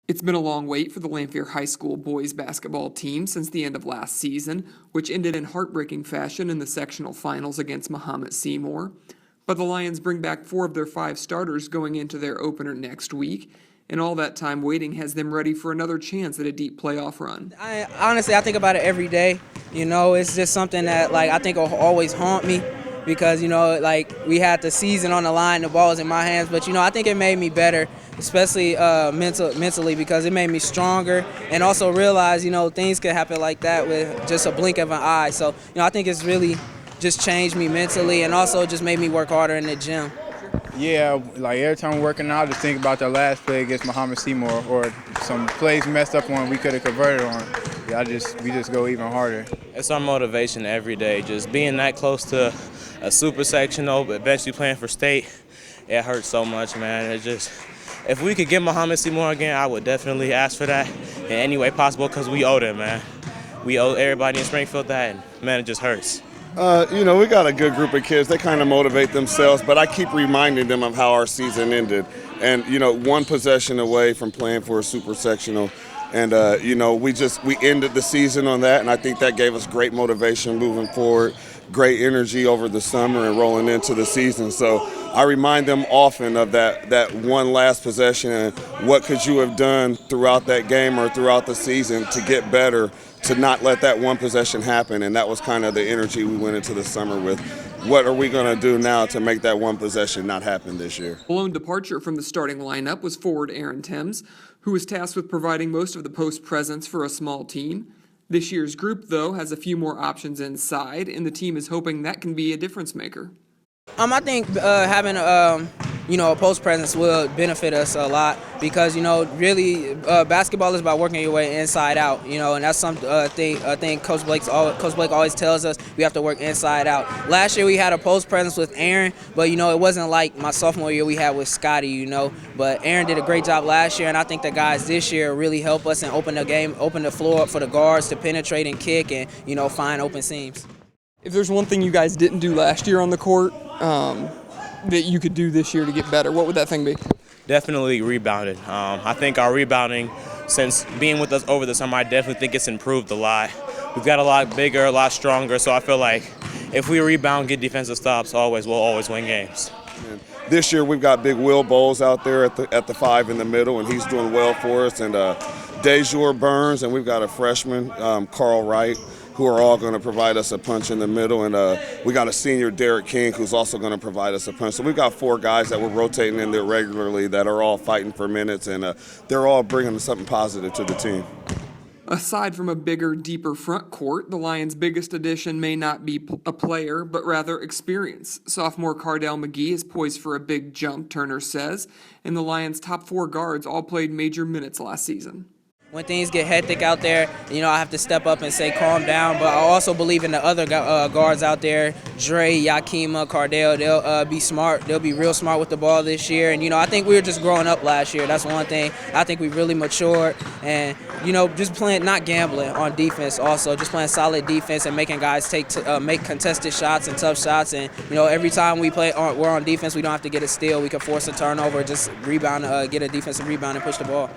It's been a long wait for the Lanphier High School boys basketball team since the end of last season, which ended in heartbreaking fashion in the sectional finals against Mahomet Seymour. But the Lions bring back 4 of their 5 starters going into their opener next week, and all that time waiting has them ready for another chance at a deep playoff run. I think about it every day. It's just something that I think will always haunt me because we had the season on the line, the ball was in my hands, but I think it made me better, especially mentally, because it made me stronger and also realize things could happen like that with just a blink of an eye. So I think it's really just changed me mentally and also just made me work harder in the gym. Yeah, every time we're working out, I just think about that last play against Mahomet Seymour or some plays messed up on we could have converted on. Yeah, we just go even harder. It's our motivation every day. Just being that close to a super sectional, but eventually playing for state, it hurts so much, man. If we could get Mahomet Seymour again, I would definitely ask for that in any way possible because we owe them, man. We owe everybody in Springfield that, and man, it just hurts. We got a good group of kids. They kind of motivate themselves, but I keep reminding them of how our season ended. And, one possession away from playing for a super sectional. And, we ended the season on that, and I think that gave us great motivation moving forward, great energy over the summer and rolling into the season. So I remind them often of that one last possession and what could you have done throughout that game or throughout the season to get better, to not let that one possession happen. And that was kind of the energy we went into the summer with. What are we going to do now to make that one possession not happen this year? A lone departure from the starting lineup was forward Aaron Thames, who was tasked with providing most of the post presence for a small team. This year's group, though, has a few more options inside, and the team is hoping that can be a difference maker. I think having a post presence will benefit us a lot because really basketball is about working your way inside out. And that's something I think Coach Blake always tells us we have to work inside out. Last year we had a post presence with Aaron, but it wasn't like my sophomore year we had with Scotty. But Aaron did a great job last year, and I think the guys this year really help us and open the floor up for the guards to penetrate and kick and find open seams. If there's one thing you guys didn't do last year on the court that you could do this year to get better, what would that thing be? Definitely rebounding. I think our rebounding, since being with us over the summer, I definitely think it's improved a lot. We've got a lot bigger, a lot stronger, so I feel like if we rebound, get defensive stops, we'll always win games. This year we've got big Will Bowles out there at the 5 in the middle, and he's doing well for us. And Dejour Burns, and we've got a freshman, Carl Wright, who are all going to provide us a punch in the middle. And we got a senior, Derek King, who's also going to provide us a punch. So we've got 4 guys that we're rotating in there regularly that are all fighting for minutes, and they're all bringing something positive to the team. Aside from a bigger, deeper front court, the Lions' biggest addition may not be a player, but rather experience. Sophomore Cardell McGee is poised for a big jump, Turner says, and the Lions' top 4 guards all played major minutes last season. When things get hectic out there, I have to step up and say calm down. But I also believe in the other guards out there, Dre, Yakima, Cardell. They'll be smart. They'll be real smart with the ball this year. And, I think we were just growing up last year. That's one thing. I think we really matured. And, just playing, not gambling on defense also, just playing solid defense and making guys make contested shots and tough shots. And, every time we're on defense, we don't have to get a steal. We can force a turnover, just rebound, get a defensive rebound and push the ball.